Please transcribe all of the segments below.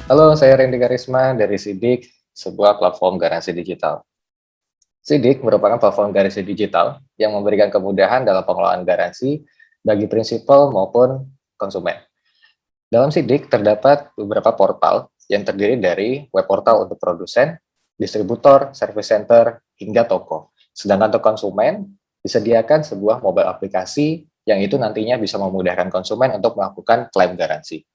Halo, saya Randy Karisma dari Sidik, sebuah platform garansi digital. Sidik merupakan platform garansi digital yang memberikan kemudahan dalam pengelolaan garansi bagi prinsipal maupun konsumen. Dalam Sidik terdapat beberapa portal yang terdiri dari web portal untuk produsen, distributor, service center, hingga toko. Sedangkan untuk konsumen, disediakan sebuah mobile aplikasi yang itu nantinya bisa memudahkan konsumen untuk melakukan klaim garansi.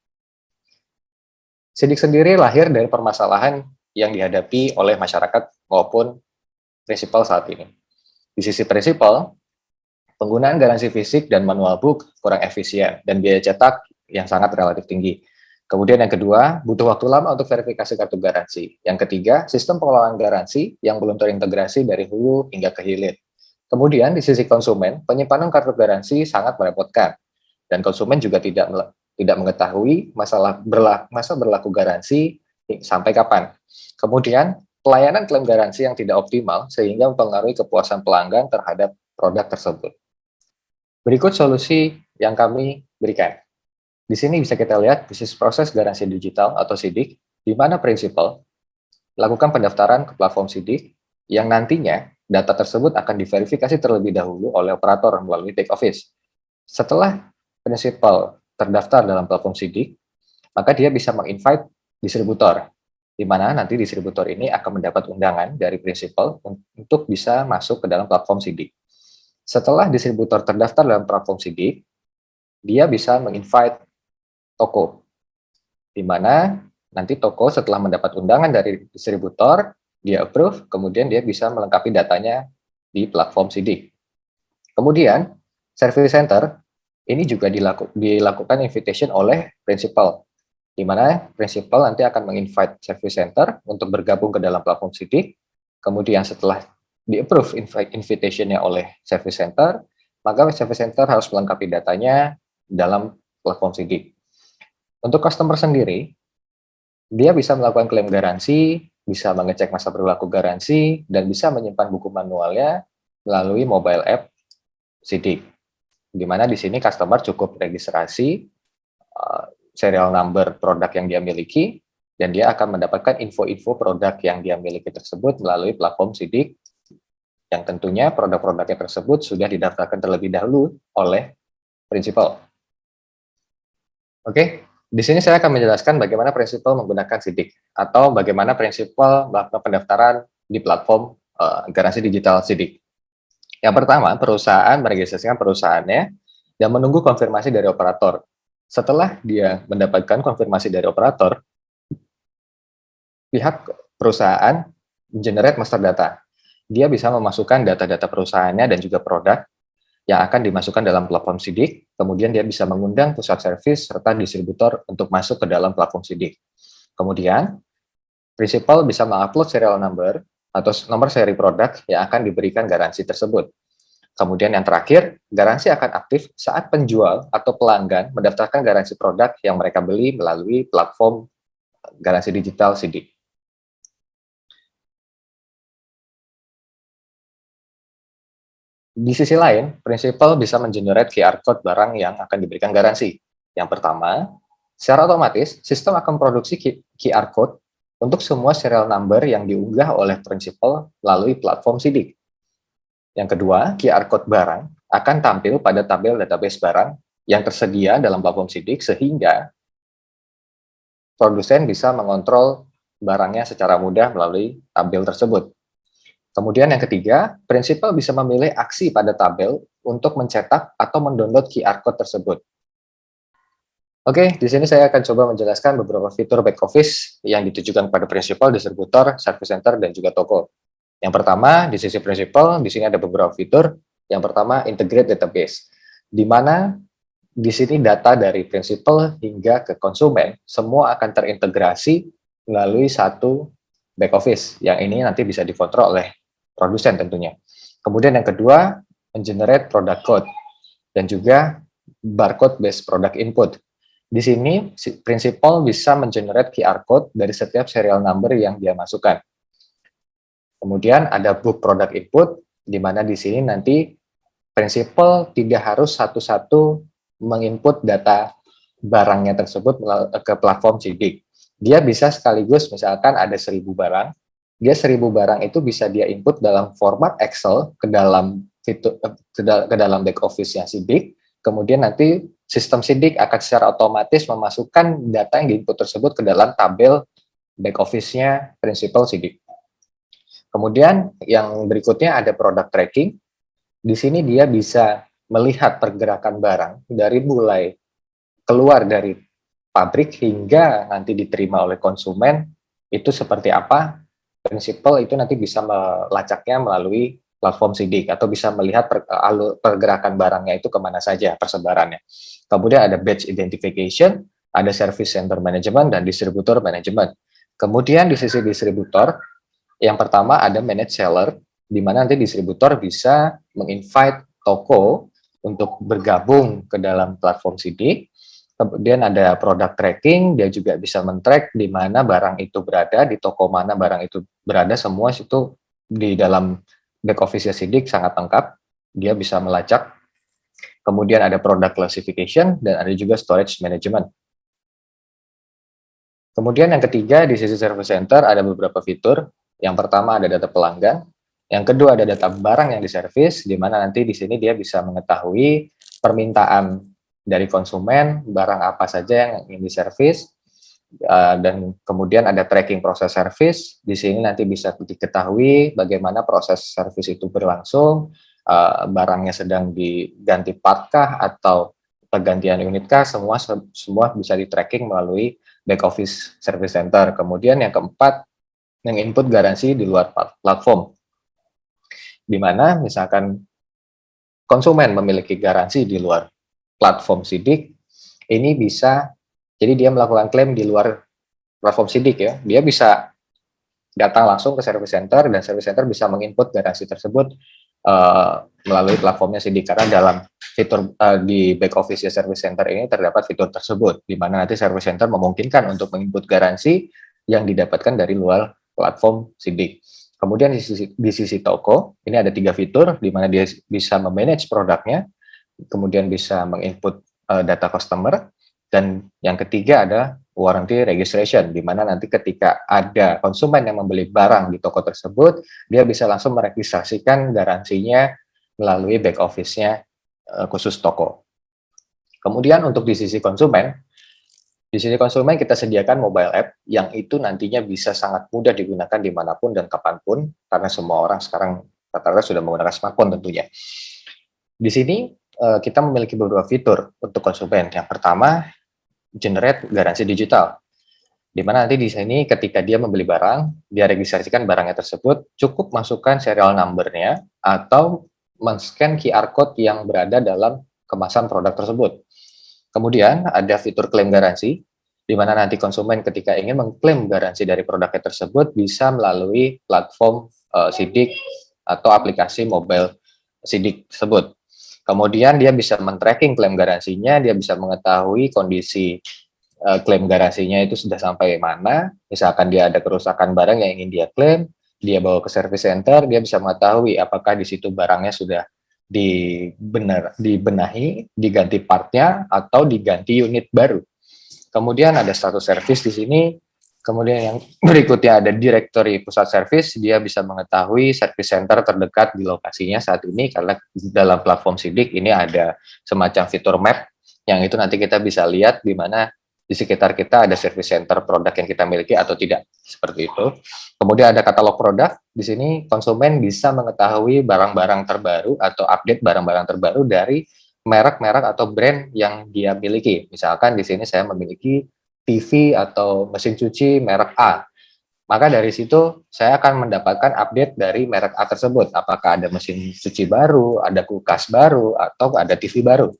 Sidik sendiri lahir dari permasalahan yang dihadapi oleh masyarakat maupun prinsipal saat ini. Di sisi prinsipal, penggunaan garansi fisik dan manual book kurang efisien dan biaya cetak yang sangat relatif tinggi. Kemudian yang kedua, butuh waktu lama untuk verifikasi kartu garansi. Yang ketiga, sistem pengelolaan garansi yang belum terintegrasi dari hulu hingga ke hilir. Kemudian di sisi konsumen, penyimpanan kartu garansi sangat merepotkan dan konsumen juga tidak mengetahui masa berlaku garansi sampai kapan. Kemudian, pelayanan klaim garansi yang tidak optimal sehingga mempengaruhi kepuasan pelanggan terhadap produk tersebut. Berikut solusi yang kami berikan. Di sini bisa kita lihat bisnis proses garansi digital atau SIDIK, di mana prinsipal lakukan pendaftaran ke platform SIDIK yang nantinya data tersebut akan diverifikasi terlebih dahulu oleh operator melalui back office. Setelah prinsipal terdaftar dalam platform SIDIK, maka dia bisa menginvite distributor, di mana nanti distributor ini akan mendapat undangan dari prinsipal untuk bisa masuk ke dalam platform SIDIK. Setelah distributor terdaftar dalam platform SIDIK, dia bisa menginvite toko, di mana nanti toko setelah mendapat undangan dari distributor, dia approve, kemudian dia bisa melengkapi datanya di platform SIDIK. Kemudian, service center ini juga dilakukan invitation oleh prinsipal, di mana prinsipal nanti akan menginvite service center untuk bergabung ke dalam platform SIDIK. Kemudian setelah di-approve invitation-nya oleh service center, maka service center harus melengkapi datanya dalam platform SIDIK. Untuk customer sendiri, dia bisa melakukan klaim garansi, bisa mengecek masa berlaku garansi, dan bisa menyimpan buku manualnya melalui mobile app SIDIK. Di mana di sini customer cukup registrasi serial number produk yang dia miliki, dan dia akan mendapatkan info-info produk yang dia miliki tersebut melalui platform SIDIK, yang tentunya produk-produknya tersebut sudah didaftarkan terlebih dahulu oleh prinsipal. Oke, di sini saya akan menjelaskan bagaimana prinsipal menggunakan SIDIK atau bagaimana prinsipal melakukan pendaftaran di platform garansi digital SIDIK. Yang pertama, perusahaan meregistrasikan perusahaannya dan menunggu konfirmasi dari operator. Setelah dia mendapatkan konfirmasi dari operator, pihak perusahaan generate master data. Dia bisa memasukkan data-data perusahaannya dan juga produk yang akan dimasukkan dalam platform SIDIK, kemudian dia bisa mengundang pusat servis serta distributor untuk masuk ke dalam platform SIDIK. Kemudian, prinsipal bisa mengupload serial number atau nomor seri produk yang akan diberikan garansi tersebut. Kemudian yang terakhir, garansi akan aktif saat penjual atau pelanggan mendaftarkan garansi produk yang mereka beli melalui platform garansi digital SIDIK. Di sisi lain, prinsipal bisa mengenerate QR code barang yang akan diberikan garansi. Yang pertama, secara otomatis, sistem akan produksi QR code untuk semua serial number yang diunggah oleh prinsipal melalui platform SIDIK. Yang kedua, QR code barang akan tampil pada tabel database barang yang tersedia dalam platform SIDIK sehingga produsen bisa mengontrol barangnya secara mudah melalui tabel tersebut. Kemudian yang ketiga, prinsipal bisa memilih aksi pada tabel untuk mencetak atau mendownload QR code tersebut. Oke, di sini saya akan coba menjelaskan beberapa fitur back office yang ditujukan pada prinsipal, distributor, service center, dan juga toko. Yang pertama, di sisi prinsipal, di sini ada beberapa fitur. Yang pertama, integrate database, di mana di sini data dari prinsipal hingga ke konsumen, semua akan terintegrasi melalui satu back office, yang ini nanti bisa dikontrol oleh produsen tentunya. Kemudian yang kedua, generate product code dan juga barcode based product input. Di sini prinsipal bisa mengenerate QR code dari setiap serial number yang dia masukkan. Kemudian ada book product input, di mana di sini nanti prinsipal tidak harus satu-satu menginput data barangnya tersebut ke platform SIDIK. Dia bisa sekaligus misalkan ada 1.000 barang, dia 1.000 barang itu bisa dia input dalam format Excel ke dalam ke dalam back office-nya Sidik, kemudian nanti sistem Sidik akan secara otomatis memasukkan data yang diinput tersebut ke dalam tabel back office-nya Principal Sidik. Kemudian yang berikutnya ada product tracking. Di sini dia bisa melihat pergerakan barang dari mulai keluar dari pabrik hingga nanti diterima oleh konsumen itu seperti apa. Prinsipal itu nanti bisa melacaknya melalui platform Sidik atau bisa melihat pergerakan barangnya itu kemana saja persebarannya. Kemudian ada batch identification, ada service center management, dan distributor management. Kemudian di sisi distributor, yang pertama ada manage seller, di mana nanti distributor bisa menginvite toko untuk bergabung ke dalam platform Sidik. Kemudian ada product tracking, dia juga bisa men-track di mana barang itu berada, di toko mana barang itu berada, semua itu di dalam back office Sidik sangat lengkap, dia bisa melacak. Kemudian ada product classification, dan ada juga storage management. Kemudian yang ketiga, di sisi service center ada beberapa fitur. Yang pertama ada data pelanggan, yang kedua ada data barang yang diservis, di mana nanti di sini dia bisa mengetahui permintaan dari konsumen, barang apa saja yang ingin diservis, dan kemudian ada tracking proses servis. Di sini nanti bisa diketahui bagaimana proses servis itu berlangsung, barangnya sedang diganti part kah atau pergantian unit kah, semua bisa di tracking melalui back office service center. Kemudian yang keempat, yang input garansi di luar platform, di mana misalkan konsumen memiliki garansi di luar platform Sidik, ini bisa, jadi dia melakukan klaim di luar platform Sidik ya, dia bisa datang langsung ke service center, dan service center bisa menginput garansi tersebut melalui platformnya Sidik, karena dalam fitur di back office service center ini terdapat fitur tersebut, di mana nanti service center memungkinkan untuk menginput garansi yang didapatkan dari luar platform Sidik. Kemudian di sisi toko, ini ada 3 fitur, di mana dia bisa memanage produknya, kemudian bisa menginput data customer, dan yang ketiga ada warranty registration, di mana nanti ketika ada konsumen yang membeli barang di toko tersebut, dia bisa langsung meregistrasikan garansinya melalui back office-nya khusus toko. Kemudian untuk di sisi konsumen, kita sediakan mobile app yang itu nantinya bisa sangat mudah digunakan dimanapun dan kapanpun, karena semua orang sekarang rata-rata sudah menggunakan smartphone tentunya. Di sini kita memiliki beberapa fitur untuk konsumen. Yang pertama, generate garansi digital, di mana nanti di sini ketika dia membeli barang, dia registrasikan barangnya tersebut, cukup masukkan serial number-nya atau men-scan QR code yang berada dalam kemasan produk tersebut. Kemudian ada fitur klaim garansi, di mana nanti konsumen ketika ingin mengklaim garansi dari produknya tersebut bisa melalui platform Sidik atau aplikasi mobile Sidik tersebut. Kemudian dia bisa men-tracking klaim garansinya, dia bisa mengetahui kondisi klaim garansinya itu sudah sampai mana. Misalkan dia ada kerusakan barang yang ingin dia klaim, dia bawa ke service center, dia bisa mengetahui apakah di situ barangnya sudah dibenahi, diganti partnya, atau diganti unit baru. Kemudian ada status service di sini. Kemudian yang berikutnya ada directory pusat service, dia bisa mengetahui service center terdekat di lokasinya saat ini, karena dalam platform Sidik ini ada semacam fitur map, yang itu nanti kita bisa lihat di mana di sekitar kita ada service center produk yang kita miliki atau tidak, seperti itu. Kemudian ada katalog produk, di sini konsumen bisa mengetahui barang-barang terbaru atau update barang-barang terbaru dari merek-merek atau brand yang dia miliki. Misalkan di sini saya memiliki TV atau mesin cuci merek A, maka dari situ saya akan mendapatkan update dari merek A tersebut, apakah ada mesin cuci baru, ada kulkas baru, atau ada TV baru.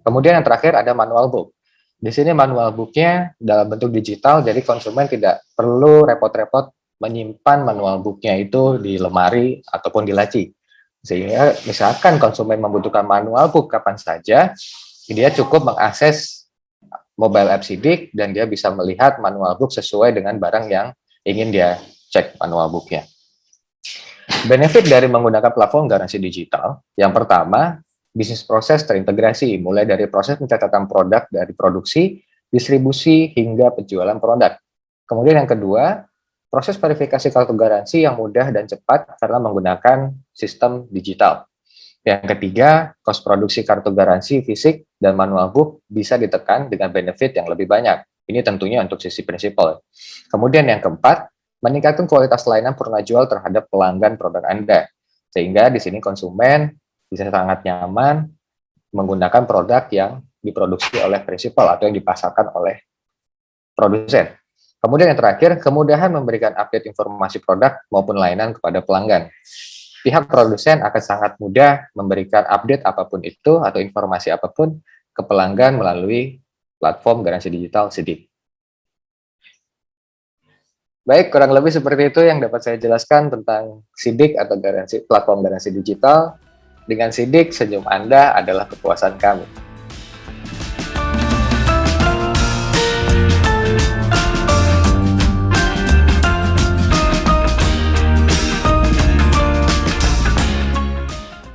Kemudian yang terakhir ada manual book. Di sini manual booknya dalam bentuk digital, jadi konsumen tidak perlu repot-repot menyimpan manual booknya itu di lemari ataupun di laci. Sehingga misalkan konsumen membutuhkan manual book kapan saja, dia cukup mengakses mobile app Sidik dan dia bisa melihat manual book sesuai dengan barang yang ingin dia cek manual booknya. Benefit dari menggunakan platform garansi digital, yang pertama, bisnis proses terintegrasi, mulai dari proses pencatatan produk dari produksi, distribusi, hingga penjualan produk. Kemudian yang kedua, proses verifikasi kartu garansi yang mudah dan cepat karena menggunakan sistem digital. Yang ketiga, kos produksi kartu garansi fisik dan manual book bisa ditekan dengan benefit yang lebih banyak. Ini tentunya untuk sisi prinsipal. Kemudian yang keempat, meningkatkan kualitas layanan purna jual terhadap pelanggan produk Anda. Sehingga di sini konsumen bisa sangat nyaman menggunakan produk yang diproduksi oleh prinsipal atau yang dipasarkan oleh produsen. Kemudian yang terakhir, kemudahan memberikan update informasi produk maupun layanan kepada pelanggan. Pihak produsen akan sangat mudah memberikan update apapun itu atau informasi apapun ke pelanggan melalui platform garansi digital SIDIQ. Baik, kurang lebih seperti itu yang dapat saya jelaskan tentang SIDIQ atau platform garansi digital. Dengan SIDIQ, senyum Anda adalah kepuasan kami.